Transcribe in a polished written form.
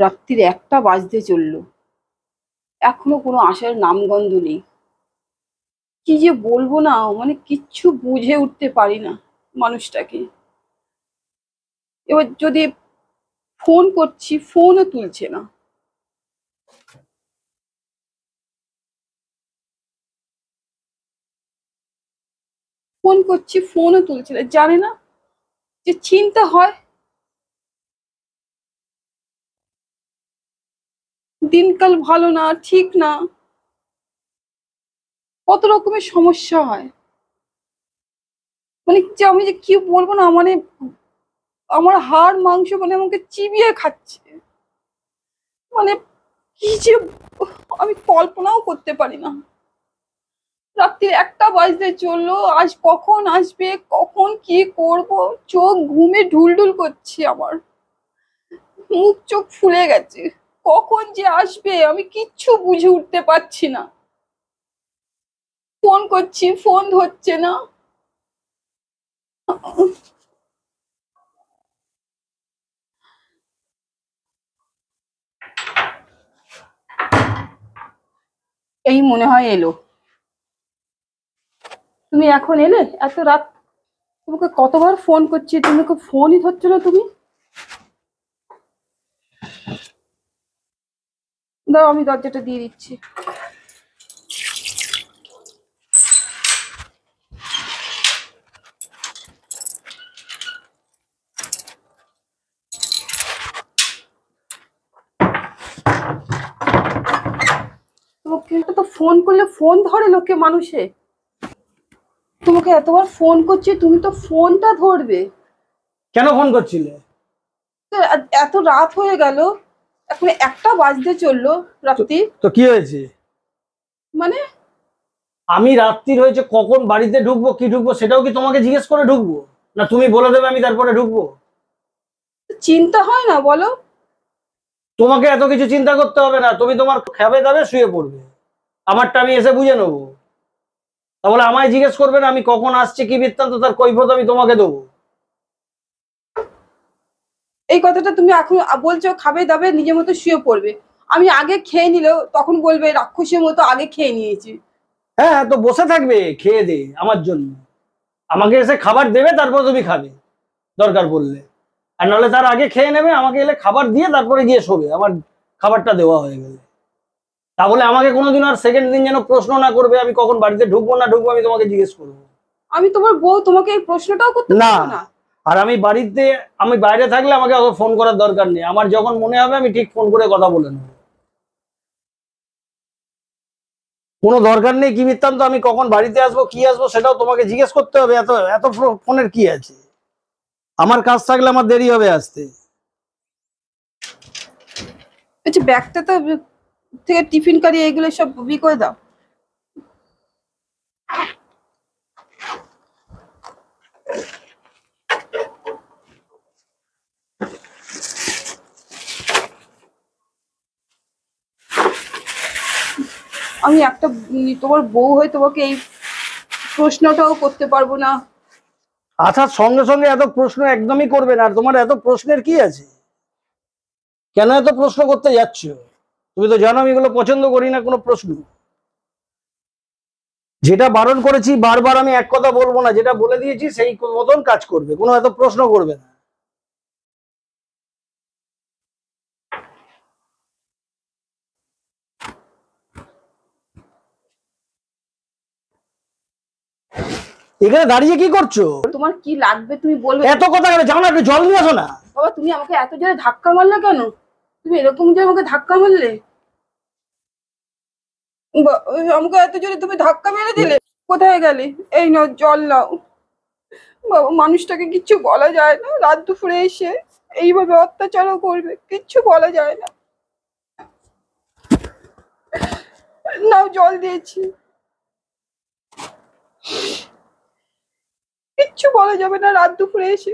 রাত্রির 1টা বাজতে চললো, এখনো কোনো আসার নামগন্ধ নেই। কি যে বলবো না, মানে কিচ্ছু বুঝে উঠতে পারি না মানুষটাকে। এবার যদি ফোন করছি, ফোনও তুলছে না। ফোন করছি, ফোনও তুলছে না। জানে না যে চিন্তা হয়, দিনকাল ভালো না, ঠিক না, কত রকমের সমস্যা হয়। মানে যে আমি যে কি বলবো না, মানে আমার হাড় মাংস মানে আমাকে চিবিয়ে খাচ্ছে। মানে কি যে আমি কল্পনাও করতে পারি না। রাত্রি 1টা বাজতে চললো, আজ কখন আসবে, কখন কি করব, চোখ ঘুমে ঢুলঢুল করছে আমার, মুখ চোখ ফুলে গেছে। কখন যে আসবে আমি কিচ্ছু বুঝে উঠতে পারছি না। ফোন করছি, ফোন ধরছে না। এই মনে হয় এলো। তুমি এখন এলে এত রাত? তোমাকে কতবার ফোন করছি, তুমি ফোনই ধরছো না তুমি। দাও, আমি দরজাটা দিয়ে দিচ্ছি। তোমাকে তো ফোন করলে ফোন ধরে লোকে, মানুষে। তোমাকে এতবার ফোন করছি, তুমি তো ফোনটা ধরবে। কেন ফোন করছিলে? এত রাত হয়ে গেল, এখন 1টা বাজতে চললো রাত্রি। তো কি হয়েছে? মানে আমি রাত্রির হয়েছে, কখন বাড়িতে ঢুকবো কি ঢুকবো সেটাও কি তোমাকে জিজ্ঞেস করে ঢুকবো? না তুমি বলে দেবে আমি তারপরে ঢুকবো? চিন্তা হয় না বলো? তোমাকে এত কিছু চিন্তা করতে হবে না, তুমি তোমার খাবে দাবে শুয়ে পড়বে, আমারটা আমি এসে বুঝে নেবো। তাহলে আমায় জিজ্ঞেস করবে না আমি কখন আসছি কি বৃত্তান্ত, তার কৈফিয়ত আমি তোমাকে দেবো। এই কথাটা তুমি এখন বলছো, খাবে দাবে নিজের মতো শুয়ে পড়বে। আমি আগে খেয়ে নিলেও তখন বলবে রাক্ষসের মতো আগে খেয়ে নিয়েছি। হ্যাঁ, তো বসে থাকবে খেয়ে দে আমার জন্য, আমাকে এসে খাবার দেবে, তারপর তুমি খাবে দরকার পড়লে। আর নাহলে তার আগে খেয়ে নেবে, আমাকে এলে খাবার দিয়ে তারপরে গিয়ে শোবে আমার খাবারটা দেওয়া হয়ে গেলে। তাহলে আমাকে কোনোদিন আর সেকেন্ড দিন যেন প্রশ্ন না করবে আমি কখন বাড়িতে ঢুকবো না ঢুকবো, আমি তোমাকে জিজ্ঞেস করবো। আমি তোমার বউ, তোমাকে এই প্রশ্নটাও করতে না, পারবো না? আর আমি বাড়িতে, আমি বাইরে থাকলে আমাকে অত ফোন করার দরকার নেই, আমার যখন মনে হবে আমি ঠিক ফোন করে কথা বলে নেবো। কোনো দরকার নেই কি বৃত্তান্ত, আমি কখন বাড়িতে আসবো কি আসবো সেটাও তোমাকে জিজ্ঞেস করতে হবে? এত এত ফোনের কি আছে? আমার কাজ থাকলে আমার দেরি হবে আসতে। আচ্ছা, ব্যাগটা তো থেকে টিফিন কারি এগুলো সব করে দাও। আমি একটা তোমার বউ হয়ে তোমাকে এই প্রশ্নটাও করতে পারবো না। আসার সঙ্গে সঙ্গে এত প্রশ্ন একদমই করবে না, আর তোমার এত প্রশ্নের কি আছে? কেন এত প্রশ্ন করতে যাচ্ছ? তুমি তো জানো আমি এগুলো পছন্দ করি না কোনো প্রশ্ন। যেটা বারণ করেছি বারবার আমি এক কথা বলবো না, যেটা বলে দিয়েছি সেই মতন কাজ করবে, কোনো এত প্রশ্ন করবে না। এখানে দাঁড়িয়ে কি করছো? তোমার কি লাগবে তুমি বলবে। এত কথা কেন? যাও না, একটু জল নিয়ে আসো না। বাবা, তুমি আমাকে এত জোরে ধাক্কা মারলে কেন? তুমি এরকম যে আমাকে ধাক্কা মারলে, আমাকে এত জোরে তুমি ধাক্কা মেরে দিলে। কোথায় গেলে? এই নাও জল নাও। বাবা, মানুষটাকে কিচ্ছু বলা যায় না, রাত দুপুরে এসে এইভাবে অত্যাচারও করবে, কিচ্ছু বলা যায় না। নাও, জল দিয়েছি। কিচ্ছু বলা যাবে না রাত দুপুরে এসে।